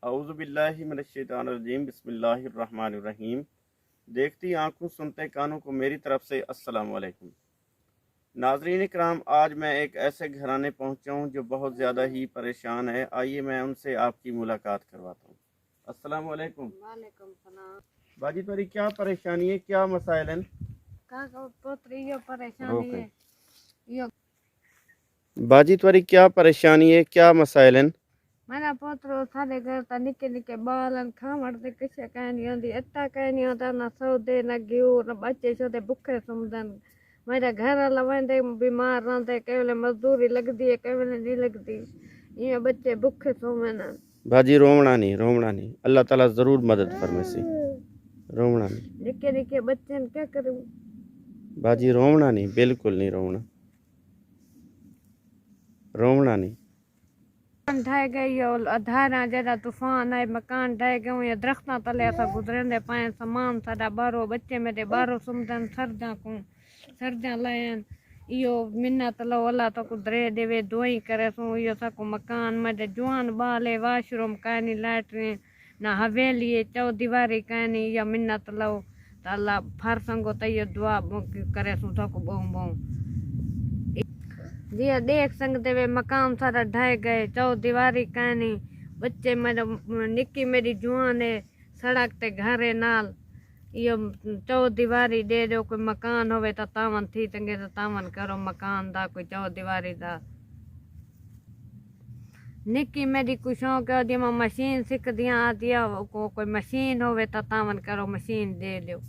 औज़ु बिल्लाहि मिनश्शैतानिर्रजीम बिस्मिल्लाहिर्रहमानिर्रहीम। देखती आंखों सुनते कानों को मेरी तरफ से अस्सलाम वालेकुम। नाज़रीन इकराम, आज मैं एक ऐसे घराने पहुंचा हूं जो बहुत ज़्यादा ही परेशान है। आइए मैं उनसे आपकी मुलाकात करवाता हूं। अस्सलाम वालेकुम। वालेकुम सलाम। बाजी तुम्हारी क्या परेशानी है, क्या मसाइल हैं? का पोतरी यो परेशानी रोके है यो बाजी तुम्हारी क्या परेशानी है, क्या मसाइल हैं? मेरा पोतरो सारे घर ता निके निके बालन खावण ते किश कह नहीं होंदी अट्टा कह नहीं होता ना सौदे ना घ्यू ना बच्चे छोटे भुखे सुमदन। मेरा घर वाला वंदे बीमार रहंदे केवल मजदूरी लगदी है केवल नहीं लगदी ये बच्चे भुखे सोवन। बाजी रोवना नहीं, अल्लाह ताला ज़रूर मदद फरमेसी। रोवना नहीं निके निके बच्चे क्या करूं। बाजी, रोवना नहीं, बिल्कुल नहीं रोवना, रोवना नहीं। मकान ढह गई और धारा जरा तूफान आए मकान ढह गए या दरख्तां तले असां गुजरंदे पाए सामान साडा बारो बच्चे मेरे बारो सुमदन सर्जा लायन इहो मिन्नत लो अल्लाह तो दरे देवे दुआई करे सो इहो सको मकान मेरे जवान बाले वाशरूम कानी लैट्रिन ना हवेली चौ दीवारी कानी या मिन्नत लो तो अल्लाह फर संगो तो इहो दुआ करे सो सको बहु बहु जी देख सकते वे मकान सारा ढह गए चौ दीवारी कहनी बच्चे मेरे निक्की मेरी जुआन है सड़क ते घर है नाल यो चौ दीवारी दे दो कोई मकान होवे तो तावन थी चंगे तो तावन करो मकान दा कोई चौ दीवारी दा निक्की मेरी कोई शौक है मैं मशीन सीख दिया आती कोई मशीन होवे तो तावन करो मशीन दे दो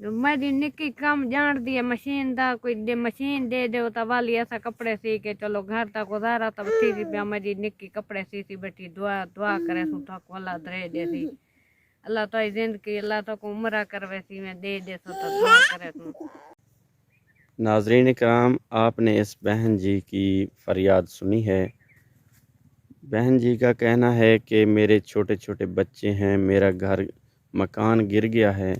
मेरी निक्की कम जान दी है मशीन दा कोई मशीन दे दो तो वाली ऐसा कपड़े सी के चलो घर तक गुजारा तब थी पिया मेरी निक्की कपड़े सी बैठी दुआ दुआ करे सो तो अल्लाह दे दे सी अल्लाह तो जिंदगी अल्लाह तो उम्र करवे सी मैं दे सो तो दुआ करे सो। नाज़रीन इकराम, आपने इस बहन जी की फरियाद सुनी है। बहन जी का कहना है कि मेरे छोटे छोटे बच्चे हैं, मेरा घर मकान गिर गया है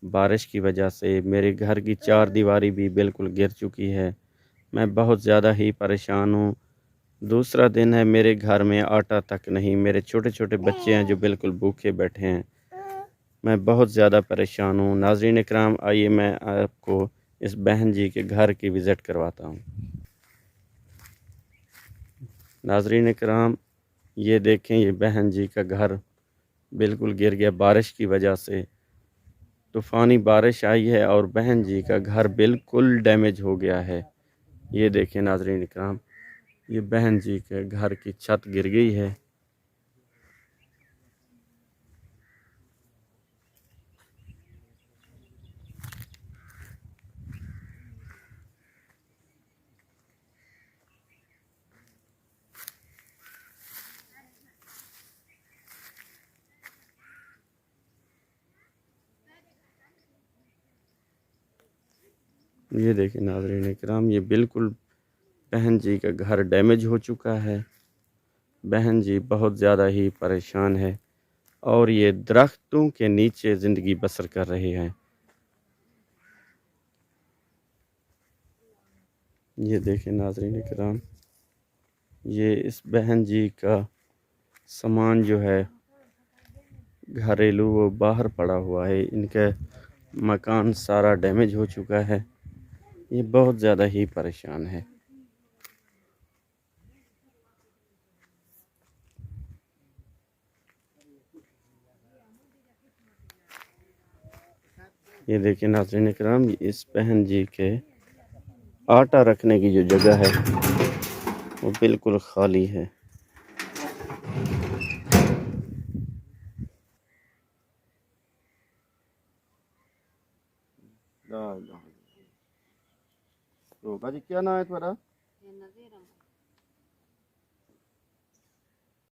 बारिश की वजह से, मेरे घर की चार दीवारी भी बिल्कुल गिर चुकी है। मैं बहुत ज़्यादा ही परेशान हूँ। दूसरा दिन है, मेरे घर में आटा तक नहीं, मेरे छोटे छोटे बच्चे हैं जो बिल्कुल भूखे बैठे हैं। मैं बहुत ज़्यादा परेशान हूँ। नाज़रीन इकराम, आइए मैं आपको इस बहन जी के घर की विज़िट करवाता हूँ। नाज़रीन इकराम, ये देखें, ये बहन जी का घर बिल्कुल गिर गया बारिश की वजह से। तूफ़ानी बारिश आई है और बहन जी का घर बिल्कुल डैमेज हो गया है। ये देखें नाज़रीन इकराम, ये बहन जी के घर की छत गिर गई है। ये देखें नाज़रीन इकराम, ये बिल्कुल बहन जी का घर डैमेज हो चुका है। बहन जी बहुत ज़्यादा ही परेशान है और ये दरख्तों के नीचे ज़िंदगी बसर कर रहे हैं। ये देखें नाज़रीन इकराम, ये इस बहन जी का सामान जो है घरेलू वो बाहर पड़ा हुआ है। इनका मकान सारा डैमेज हो चुका है। ये बहुत ज़्यादा ही परेशान है। ये देखिए नाज़रीन इकराम, इस बहन जी के आटा रखने की जो जगह है वो बिल्कुल खाली है। तो बाजी क्या नाम है तुम्हारा?